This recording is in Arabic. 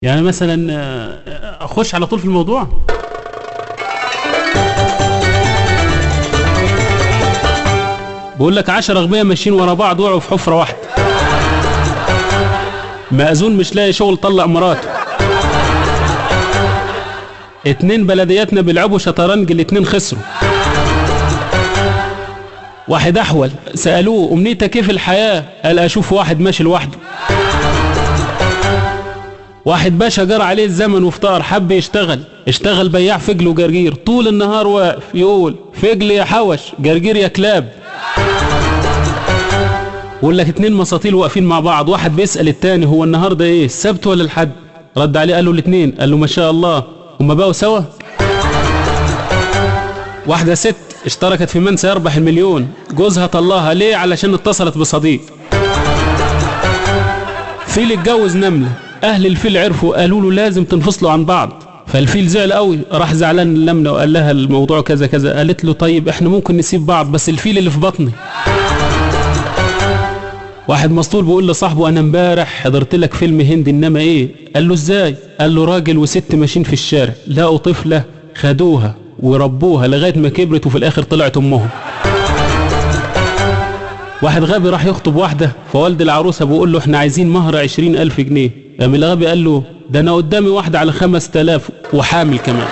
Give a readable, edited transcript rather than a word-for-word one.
يعني مثلا اخش على طول في الموضوع. بقول لك 10 اغبياء ماشيين ورا بعض وقعوا في حفرة واحدة. مأذون مش لاقي شغل طلق مراته. 2 بلدياتنا بيلعبوا شطرنج، الاتنين خسروا. واحد احول سألوه امنيتك كيف الحياة؟ قال اشوف واحد ماشي لوحده. واحد باشا جرى عليه الزمن وافتقر، حب اشتغل بياع فجل وجرجير، طول النهار واقف يقول فجل يا حوش، جرجير يا كلاب. يقول لك 2 مساطيل واقفين مع بعض، واحد بيسأل التاني هو النهارده ايه، السبت ولا الحد؟ رد عليه قال له الاتنين. قال له ما شاء الله، هما بقوا سوا. واحدة ست اشتركت في من سيربح المليون، جوزها طلقها ليه؟ علشان اتصلت بصديق. فيل اتجوز نملة، اهل الفيل عرفوا قالوا له لازم تنفصلوا عن بعض. فالفيل زعل قوي، راح زعلان النملة وقال لها الموضوع كذا كذا. قالت له طيب احنا ممكن نسيب بعض بس الفيل اللي في بطني. واحد مسطول بيقول لصاحبه انا امبارح حضرت لك فيلم هندي، انما ايه؟ قال له ازاي؟ قال له راجل وست ماشيين في الشارع، لقوا طفلة خدوها وربوها لغاية ما كبرت وفي الاخر طلعت امهم. واحد غبي راح يخطب واحدة، فوالد العروسة بيقول له احنا عايزين مهر 20,000 جنيه. قام الغبي قال له ده انا قدامي واحدة على 5000 وحامل كمان.